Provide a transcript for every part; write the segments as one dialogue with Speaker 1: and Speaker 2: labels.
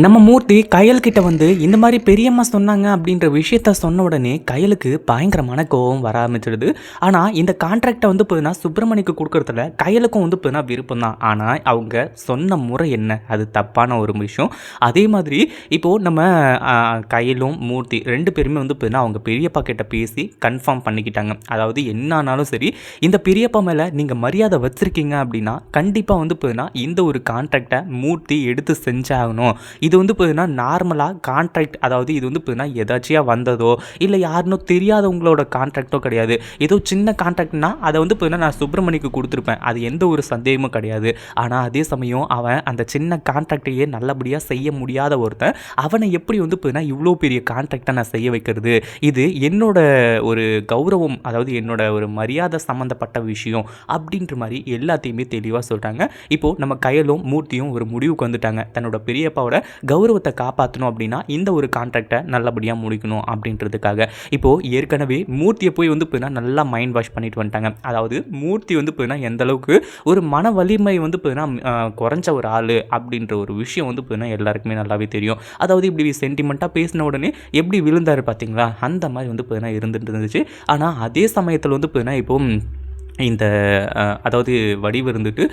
Speaker 1: நம்ம மூர்த்தி கயல் கிட்ட வந்து இந்த மாதிரி பெரியம்மா சொன்னாங்க அப்படின்ற விஷயத்த சொன்ன உடனே கயலுக்கு பயங்கரமான கோவம் வர ஆரம்பிச்சிடுது. ஆனால் இந்த கான்ட்ராக்டை வந்து பார்த்தீங்கன்னா சுப்பிரமணிக்கு கொடுக்கறதுல கயலுக்கும் வந்து பார்த்தீங்கன்னா விருப்பம் தான். ஆனால் அவங்க சொன்ன முறை என்ன, அது தப்பான ஒரு விஷயம். அதே மாதிரி இப்போது நம்ம கயலும் மூர்த்தி ரெண்டு பேருமே வந்து பார்த்தீங்கன்னா அவங்க பெரியப்பா கிட்ட பேசி கன்ஃபார்ம் பண்ணிக்கிட்டாங்க. அதாவது என்னானாலும் சரி, இந்த பெரியப்பா மேலே நீங்கள் மரியாதை வச்சுருக்கீங்க அப்படின்னா கண்டிப்பாக வந்து பார்த்தீங்கன்னா இந்த ஒரு கான்ட்ராக்டை மூர்த்தி எடுத்து செஞ்சாகணும். இது வந்து பார்த்தீங்கன்னா நார்மலாக கான்ட்ராக்ட், அதாவது இது வந்து பார்த்தீங்கன்னா எதாச்சியாக வந்ததோ இல்லை யாருனோ தெரியாதவங்களோட கான்ட்ராக்டோ கிடையாது. ஏதோ சின்ன கான்ட்ராக்ட்னா அதை வந்து பார்த்தீங்கன்னா நான் சுப்பிரமணிக்கு கொடுத்துருப்பேன், அது எந்த ஒரு சந்தேகமும் கிடையாது. ஆனால் அதே சமயம் அவன் அந்த சின்ன கான்ட்ராக்டையே நல்லபடியாக செய்ய முடியாத ஒருத்தன், அவனை எப்படி வந்து பார்த்தீங்கன்னா இவ்வளோ பெரிய கான்ட்ராக்டை நான் செய்ய வைக்கிறது, இது என்னோட ஒரு கௌரவம், அதாவது என்னோட ஒரு மரியாதை சம்மந்தப்பட்ட விஷயம் அப்படின்ற மாதிரி எல்லாத்தையுமே தெளிவாக சொல்கிறாங்க. இப்போது நம்ம கயலும் மூர்த்தியும் ஒரு முடிவுக்கு வந்துட்டாங்க. தன்னோட பெரியப்பாவோட கௌரவத்தை காப்பாற்றணும் அப்படின்னா இந்த ஒரு கான்ட்ராக்டை நல்லபடியாக முடிக்கணும் அப்படின்றதுக்காக இப்போது ஏற்கனவே மூர்த்தியை போய் வந்து பார்த்தீங்கன்னா நல்லா மைண்ட் வாஷ் பண்ணிட்டு வந்துட்டாங்க. அதாவது மூர்த்தி வந்து பார்த்தீங்கன்னா எந்த அளவுக்கு ஒரு மன வலிமை வந்து பார்த்தீங்கன்னா குறைஞ்ச ஒரு ஆள் அப்படின்ற ஒரு விஷயம் வந்து பார்த்தீங்கன்னா எல்லாருக்குமே நல்லாவே தெரியும். அதாவது இப்படி சென்டிமெண்ட்டாக பேசின உடனே எப்படி விழுந்தார் பார்த்தீங்களா, அந்த மாதிரி வந்து பார்த்தீங்கன்னா இருந்துட்டு இருந்துச்சு. ஆனால் அதே சமயத்தில் வந்து பார்த்தீங்கன்னா இப்போது இந்த அதாவது வடிவு இருந்துட்டு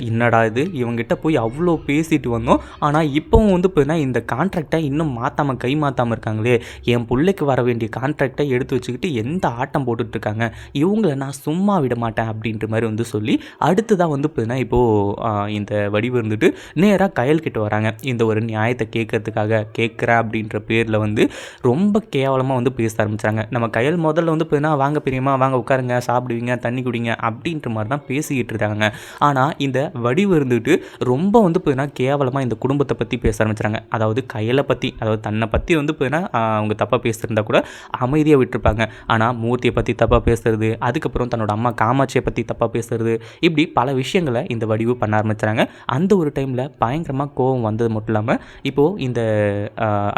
Speaker 1: என்னடா இது இவங்ககிட்ட போய் அவ்வளோ பேசிட்டு வந்தோம், ஆனால் இப்போவும் வந்து பார்த்தீங்கன்னா இந்த கான்ட்ராக்டை இன்னும் மாற்றாமல் கை மாற்றாமல் இருக்காங்களே, என் பிள்ளைக்கு வர வேண்டிய கான்ட்ராக்டை எடுத்து வச்சுக்கிட்டு எந்த ஆட்டம் போட்டுட்ருக்காங்க, இவங்களை நான் சும்மா விட மாட்டேன் அப்படின்ற மாதிரி வந்து சொல்லி அடுத்ததாக வந்து பார்த்தீங்கன்னா இப்போது இந்த வடிவு இருந்துட்டு நேராக கயல்கிட்ட வராங்க. இந்த ஒரு நியாயத்தை கேட்கறதுக்காக கேட்குறேன் அப்படின்ற பேரில் வந்து ரொம்ப கேவலமாக வந்து பேச ஆரம்பிச்சாங்க. நம்ம கயல் முதல்ல வந்து பார்த்தீங்கன்னா வாங்க பெரியம்மா வாங்க உட்காருங்க, சாப்பிடுவீங்க, தண்ணி குடிங்க அப்படின்ற மாதிரி தான் பேசிக்கிட்டு இருக்காங்க. ஆனால் இந்த வடிவு இருந்துட்டு ரொம்ப வந்து பார்த்தீங்கன்னா கேவலமாக இந்த குடும்பத்தை பற்றி பேச ஆரம்பிச்சாங்க. அதாவது கயலை பற்றி, அதாவது தன்னை பற்றி வந்து பார்த்தீங்கன்னா அவங்க தப்பாக பேசுகிறதா கூட அமைதியாக விட்டுருப்பாங்க. ஆனால் மூர்த்தியை பற்றி தப்பாக பேசுறது, அதுக்கப்புறம் தன்னோட அம்மா காமாட்சியை பற்றி தப்பாக பேசுறது, இப்படி பல விஷயங்களை இந்த வடிவு பண்ண ஆரம்பிச்சாங்க. அந்த ஒரு டைமில் பயங்கரமாக கோபம் வந்தது மட்டும் இல்லாமல் இப்போது இந்த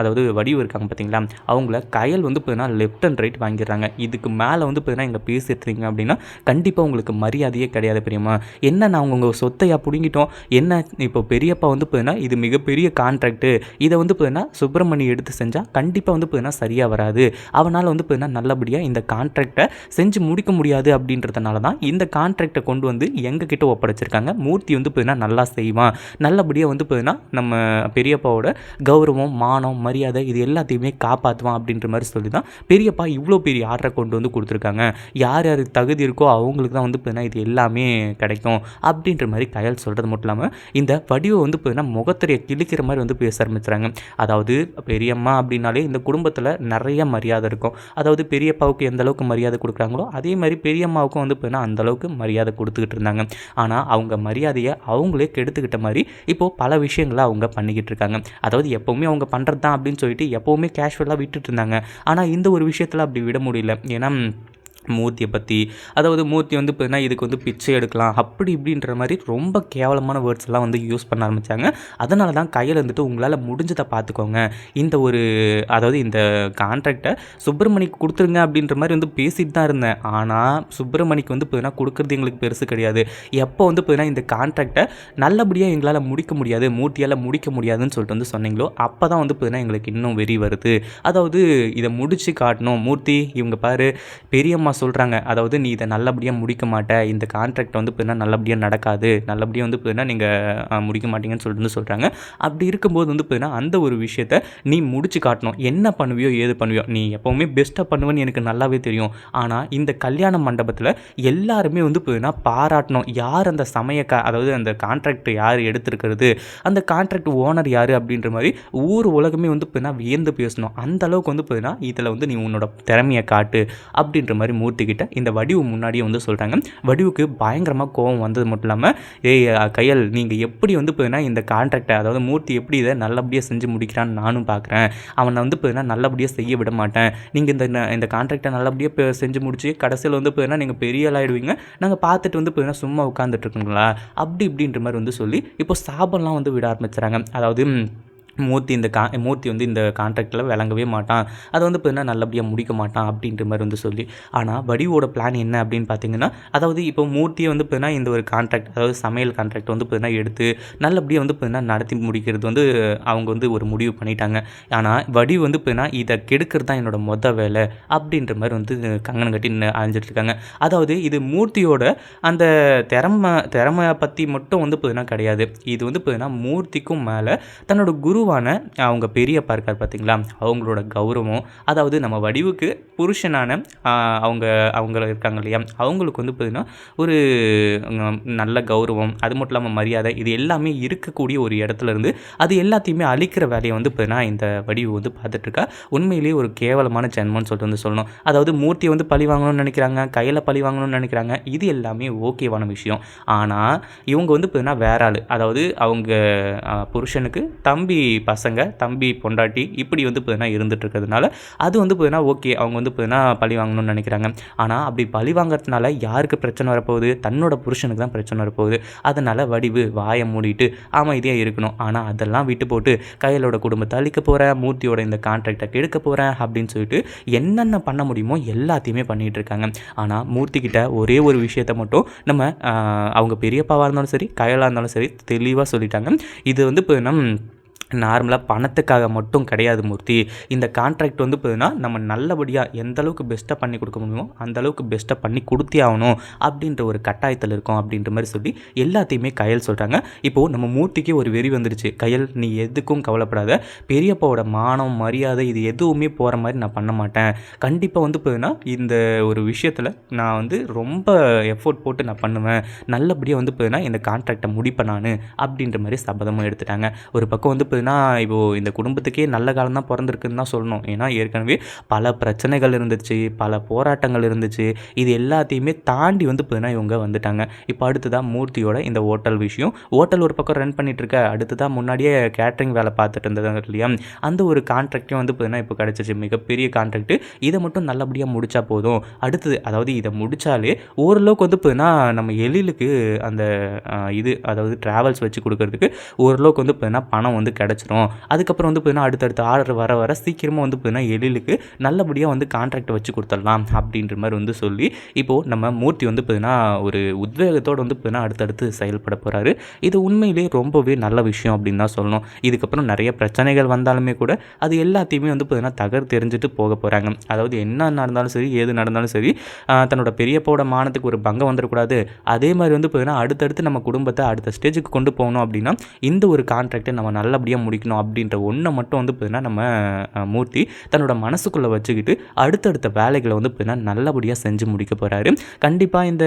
Speaker 1: அதாவது வடிவு இருக்காங்க பார்த்தீங்களா, அவங்கள கயல் வந்து பார்த்தீங்கன்னா லெஃப்ட் அண்ட் ரைட் வாங்கிடுறாங்க. இதுக்கு மேலே வந்து பார்த்தீங்கன்னா இங்கே பேசிட்டு இருக்கீங்க அப்படின்னா கண்டிப்பாக உங்களுக்கு மரியாதையே கிடையாது பெரியம்மா. என்ன நான் உங்கள் சொத்தையாக பிடுங்கிட்டோம், என்ன இப்போ பெரியப்பா வந்து பார்த்தீங்கன்னா இது மிகப்பெரிய கான்ட்ராக்டு, இதை வந்து பார்த்தீங்கன்னா சுப்பிரமணி எடுத்து செஞ்சால் கண்டிப்பாக வந்து பார்த்தீங்கன்னா சரியாக வராது, அவனால் வந்து பார்த்தீங்கன்னா நல்லபடியாக இந்த கான்ட்ராக்டை செஞ்சு முடிக்க முடியாது அப்படின்றதுனால தான் இந்த கான்ட்ராக்டை கொண்டு வந்து எங்ககிட்ட ஒப்படைச்சிருக்காங்க. மூர்த்தி வந்து பார்த்தீங்கன்னா நல்லா செய்வான், நல்லபடியாக வந்து பார்த்தீங்கன்னா நம்ம பெரியப்பாவோட கௌரவம், மானம், மரியாதை இது எல்லாத்தையுமே காப்பாற்றுவான் அப்படின்ற மாதிரி சொல்லி தான் பெரியப்பா இவ்வளோ பெரிய ஆர்டரை கொண்டு வந்து கொடுத்துருக்காங்க. யார் யாருக்கு தகுதி இருக்கோ அவங்களுக்கு தான் வந்து பார்த்தீங்கன்னா இது எல்லாமே கிடைக்கும் அப்படின்ற மாதிரி கயல் சொல்கிறது மட்டும் இல்லாமல் இந்த வடிவை வந்து பார்த்தீங்கன்னா முகத்திரையை கிழிக்கிற மாதிரி வந்து பேச ஆரம்பிச்சுறாங்க. அதாவது பெரியம்மா அப்படின்னாலே இந்த குடும்பத்தில் நிறைய மரியாதை இருக்கும். அதாவது பெரியப்பாவுக்கு எந்த அளவுக்கு மரியாதை கொடுக்குறாங்களோ அதே மாதிரி பெரியம்மாவுக்கும் வந்து பார்த்தீங்கன்னா அந்தளவுக்கு மரியாதை கொடுத்துக்கிட்டு இருந்தாங்க. ஆனால் அவங்க மரியாதையை அவங்களே கெடுத்துக்கிட்ட மாதிரி இப்போது பல விஷயங்களை அவங்க பண்ணிக்கிட்டு இருக்காங்க. அதாவது எப்போவுமே அவங்க பண்ணுறது தான் அப்படின்னு சொல்லிட்டு எப்போவுமே கேஷுவலாக விட்டுட்டு இருந்தாங்க. ஆனால் இந்த ஒரு விஷயத்தில் அப்படி விட முடியல. ஏன்னா மூர்த்தியை பற்றி, அதாவது மூர்த்தி வந்து பார்த்தீங்கன்னா இதுக்கு வந்து பிச்சை எடுக்கலாம் அப்படி இப்படின்ற மாதிரி ரொம்ப கேவலமான வேர்ட்ஸ் எல்லாம் வந்து யூஸ் பண்ண ஆரம்பித்தாங்க. அதனால தான் கையில் வந்துட்டு உங்களால் முடிஞ்சதை பார்த்துக்கோங்க, இந்த ஒரு அதாவது இந்த கான்ட்ராக்டை சுப்பிரமணிக்கு கொடுத்துருங்க அப்படின்ற மாதிரி வந்து பேசிட்டு தான் இருந்தேன். ஆனால் சுப்பிரமணிக்கு வந்து பார்த்தீங்கன்னா கொடுக்குறது எங்களுக்கு பெருசு கிடையாது. எப்போ வந்து பார்த்தீங்கன்னா இந்த கான்ட்ராக்டை நல்லபடியாக எங்களால் முடிக்க முடியாது, மூர்த்தியால் முடிக்க முடியாதுன்னு சொல்லிட்டு வந்து சொன்னீங்களோ அப்போ தான் வந்து பார்த்தீங்கன்னா எங்களுக்கு இன்னும் வெறி வருது. அதாவது இதை முடித்து காட்டணும். மூர்த்தி இவங்க பாரு பெரியம்மா சொல்கிறாங்க, அதாவது நீ இதை நல்லபடியாக முடிக்க மாட்ட, இந்த கான்ட்ராக்ட் வந்து பார்த்தீங்கன்னா நல்லபடியாக நடக்காது, நல்லபடியாக வந்து பார்த்தீங்கன்னா நீங்கள் முடிக்க மாட்டீங்கன்னு சொல்லிட்டு சொல்கிறாங்க. அப்படி இருக்கும்போது வந்து பார்த்தீங்கன்னா அந்த ஒரு விஷயத்தை நீ முடிச்சு காட்டணும். என்ன பண்ணுவியோ ஏது பண்ணுவியோ, நீ எப்போவுமே பெஸ்ட்டாக பண்ணுவேன்னு எனக்கு நல்லாவே தெரியும். ஆனால் இந்த கல்யாண மண்டபத்தில் எல்லாருமே வந்து பார்த்தீங்கன்னா பாராட்டணும். யார் அந்த அதாவது அந்த கான்ட்ராக்ட் யார் எடுத்திருக்கிறது, அந்த கான்ட்ராக்ட் ஓனர் யார் அப்படின்ற மாதிரி ஊர் உலகமே வந்து பார்த்தீங்கன்னா வியந்து பேசணும். அந்த அளவுக்கு வந்து பார்த்தீங்கன்னா இதில் வந்து நீ உன்னோட திறமையை காட்டு அப்படின்ற மாதிரி மூர்த்திக்கிட்ட இந்த வடிவு முன்னாடியே வந்து சொல்கிறாங்க. வடிவுக்கு பயங்கரமாக கோபம் வந்தது மட்டும் இல்லாமல் கையல் நீங்கள் எப்படி வந்து பார்த்தீங்கன்னா இந்த கான்ட்ராக்டை, அதாவது மூர்த்தி எப்படி இதை நல்லபடியாக செஞ்சு முடிக்கிறான்னு நானும் பார்க்குறேன், அவனை வந்து பார்த்தீங்கன்னா நல்லபடியாக செய்ய விட மாட்டேன், நீங்கள் இந்த கான்ட்ராக்டை நல்லபடியாக செஞ்சு முடிச்சு கடைசியில் வந்து பார்த்தீங்கன்னா நீங்கள் பெரிய ஆளாயிடுவீங்க, நாங்கள் பார்த்துட்டு வந்து பார்த்தீங்கன்னா சும்மா உட்காந்துட்டு இருக்குங்களா அப்படி இப்படின்ற மாதிரி வந்து சொல்லி இப்போ சாபம்லாம் வந்து விட ஆரம்பிச்சுறாங்க. அதாவது மூர்த்தி வந்து இந்த கான்ட்ராக்டில் விளங்கவே மாட்டான், அதை வந்து பார்த்தீங்கன்னா நல்லபடியாக முடிக்க மாட்டான் அப்படின்ற மாதிரி வந்து சொல்லி. ஆனால் வடிவோட பிளான் என்ன அப்படின்னு பார்த்தீங்கன்னா, அதாவது இப்போ மூர்த்தியை வந்து பார்த்தீங்கன்னா இந்த ஒரு கான்ட்ராக்ட், அதாவது சமையல் கான்ட்ராக்ட் வந்து பார்த்தீங்கன்னா எடுத்து நல்லபடியாக வந்து பார்த்தீங்கன்னா நடத்தி முடிக்கிறது வந்து அவங்க வந்து ஒரு முடிவு பண்ணிட்டாங்க. ஆனால் வடிவு வந்து பார்த்தீங்கன்னா இதை கெடுக்கிறது தான் என்னோட வேலை அப்படின்ற மாதிரி வந்து கங்கணம் கட்டி அழிஞ்சிட்டு இருக்காங்க. அதாவது இது மூர்த்தியோட அந்த திறமையை பற்றி மட்டும் வந்து பார்த்தீங்கன்னா கிடையாது. இது வந்து பார்த்தீங்கன்னா மூர்த்திக்கும் மேலே தன்னோட குருவான அவங்க பெரியப்பா இருக்கார் பார்த்தீங்களா, அவங்களோட கௌரவம், அதாவது நம்ம வடிவுக்கு புருஷனான அவங்க இருக்காங்க இல்லையா, அவங்களுக்கு வந்து பார்த்தீங்கன்னா ஒரு நல்ல கௌரவம், அது மட்டும் இல்லாமல் மரியாதை, இது எல்லாமே இருக்கக்கூடிய ஒரு இடத்துல இருந்து அது எல்லாத்தையுமே அழிக்கிற வேலையை வந்து பார்த்தீங்கன்னா இந்த வடிவு வந்து பார்த்துட்ருக்கா. உண்மையிலேயே ஒரு கேவலமான ஜென்மம்னு சொல்லிட்டு வந்து சொல்லணும். அதாவது மூர்த்தியை வந்து பழி வாங்கணும்னு நினைக்கிறாங்க, கையில் பழி வாங்கணும்னு நினைக்கிறாங்க, இது எல்லாமே ஓகேவான விஷயம். ஆனால் இவங்க வந்து பார்த்தீங்கன்னா வேற ஆள், அதாவது அவங்க புருஷனுக்கு தம்பி பொண்டாட்டி இப்படி வந்து பார்த்தீங்கன்னா இருந்துட்டு இருக்கிறதுனால அது வந்து பார்த்தீங்கன்னா ஓகே, அவங்க வந்து பார்த்தீங்கன்னா பழி வாங்கணும்னு நினைக்கிறாங்க. ஆனால் அப்படி பழி வாங்குறதுனால யாருக்கு பிரச்சனை வரப்போகுது? தன்னோட புருஷனுக்கு தான் பிரச்சனை வரப்போகுது. அதனால் வடிவு வாயை மூடிட்டு அமைதியாக இருக்கணும். ஆனால் அதெல்லாம் விட்டு போட்டு கையலோட குடும்பத்தை அழிக்க போகிறேன், மூர்த்தியோட இந்த கான்ட்ராக்டை கெடுக்க போகிறேன் அப்படின்னு சொல்லிட்டு என்னென்ன பண்ண முடியுமோ எல்லாத்தையுமே பண்ணிகிட்டு இருக்காங்க. ஆனால் மூர்த்திக்கிட்ட ஒரே ஒரு விஷயத்தை மட்டும் நம்ம அவங்க பெரியப்பாவாக இருந்தாலும் சரி, கையலாக இருந்தாலும் சரி தெளிவாக சொல்லிட்டாங்க. இது வந்து இப்போ நார்மலாக பணத்துக்காக மட்டும் கிடையாது மூர்த்தி. இந்த கான்ட்ராக்ட் வந்து பார்த்தீங்கன்னா நம்ம நல்லபடியாக எந்த அளவுக்கு பெஸ்ட்டாக பண்ணி கொடுக்க முடியுமோ அந்த அளவுக்கு பெஸ்ட்டாக பண்ணி கொடுத்தே ஆகணும் அப்படின்ற ஒரு கட்டாயத்தில் இருக்கும் அப்படின்ற மாதிரி சொல்லி எல்லாத்தையுமே கயல் சொல்கிறாங்க. இப்போது நம்ம மூர்த்திக்கே ஒரு வெறி வந்துருச்சு. கயல், நீ எதுக்கும் கவலைப்படாத, பெரியப்பாவோட மானம் மரியாதை இது எதுவுமே போகிற மாதிரி நான் பண்ண மாட்டேன். கண்டிப்பாக வந்து பார்த்தீங்கன்னா இந்த ஒரு விஷயத்தில் நான் வந்து ரொம்ப எஃபோர்ட் போட்டு நான் பண்ணுவேன், நல்லபடியாக வந்து பார்த்தீங்கன்னா இந்த கான்ட்ராக்டை முடிப்பேன் நான் அப்படின்ற மாதிரி சபதமும் எடுத்துட்டாங்க. ஒரு பக்கம் வந்து இப்போது இந்த குடும்பத்துக்கே நல்ல காலம் தான் பிறந்திருக்குன்னு தான் சொல்லணும். ஏன்னா ஏற்கனவே பல பிரச்சனைகள் இருந்துச்சு, பல போராட்டங்கள் இருந்துச்சு, இது எல்லாத்தையுமே தாண்டி வந்து பார்த்தீங்கன்னா இவங்க வந்துட்டாங்க. இப்போ அடுத்ததாக மூர்த்தியோட இந்த ஹோட்டல் விஷயம், ஹோட்டல் ஒரு பக்கம் ரன் பண்ணிட்டு இருக்க, அடுத்ததாக முன்னாடியே கேட்ரிங் வேலை பார்த்துட்டு இருந்தது இல்லையா, அந்த ஒரு கான்ட்ராக்டும் வந்து பார்த்தீங்கன்னா இப்போ கிடச்சிச்சு, மிகப்பெரிய கான்ட்ராக்ட். இதை மட்டும் நல்லபடியாக முடித்தா போதும். அடுத்தது அதாவது இதை முடித்தாலே ஓரளவுக்கு வந்து பார்த்தீங்கன்னா நம்ம எழிலுக்கு அந்த அதாவது ட்ராவல்ஸ் வச்சு கொடுக்கறதுக்கு ஓரளவுக்கு வந்து பார்த்தீங்கன்னா பணம் வந்து கிடச்சிரும். அதுக்கப்புறம் வந்து பார்த்தீங்கன்னா அடுத்தடுத்த ஆர்டர் வர சீக்கிரமாக வந்து பார்த்தீங்கன்னா எழிலுக்கு நல்லபடியாக வந்து கான்ட்ராக்ட் வச்சு கொடுத்துடலாம் அப்படின்ற மாதிரி வந்து சொல்லி இப்போது நம்ம மூர்த்தி வந்து பார்த்தீங்கன்னா ஒரு உத்வேகத்தோடு வந்து பார்த்தீங்கன்னா அடுத்தடுத்து செயல்பட போகிறாரு. இது உண்மையிலேயே ரொம்பவே நல்ல விஷயம் அப்படின்னு தான் சொல்லணும். இதுக்கப்புறம் நிறைய பிரச்சனைகள் வந்தாலுமே கூட அது எல்லாத்தையுமே வந்து பார்த்தீங்கன்னா தெரிஞ்சுட்டு போக போகிறாங்க. அதாவது என்ன நடந்தாலும் சரி, ஏது நடந்தாலும் சரி, தன்னோட பெரியப்பாவோட மானத்துக்கு ஒரு பங்கம் வந்துடக்கூடாது. அதே மாதிரி வந்து பார்த்தீங்கன்னா அடுத்தடுத்து நம்ம குடும்பத்தை அடுத்த ஸ்டேஜுக்கு கொண்டு போகணும் அப்படின்னா இந்த ஒரு கான்ட்ராக்டை நம்ம நல்லபடியாக முடிக்கணும் அப்படின்ற ஒன்றை மட்டும் வந்து பார்த்தீங்கன்னா நம்ம மூர்த்தி தன்னோட மனசுக்குள்ளே வச்சுக்கிட்டு அடுத்தடுத்த வேலைகளை வந்து பார்த்தீங்கன்னா நல்லபடியாக செஞ்சு முடிக்க போகிறாரு. கண்டிப்பாக இந்த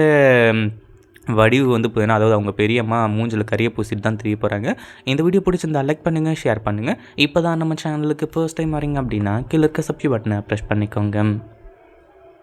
Speaker 1: வடிவு வந்து பார்த்தீங்கன்னா அதாவது அவங்க பெரியம்மா மூஞ்சில் கறியை பூசிட்டு தான் தெரிய போகிறாங்க. இந்த வீடியோ பிடிச்சிருந்தா லைக் பண்ணுங்கள், ஷேர் பண்ணுங்கள். இப்போ தான் நம்ம சேனலுக்கு ஃபர்ஸ்ட் டைம் வரீங்க அப்படின்னா கீழே இருக்க சப்ஸ்கிரைப் பட்டனை ப்ரெஸ் பண்ணிக்கோங்க.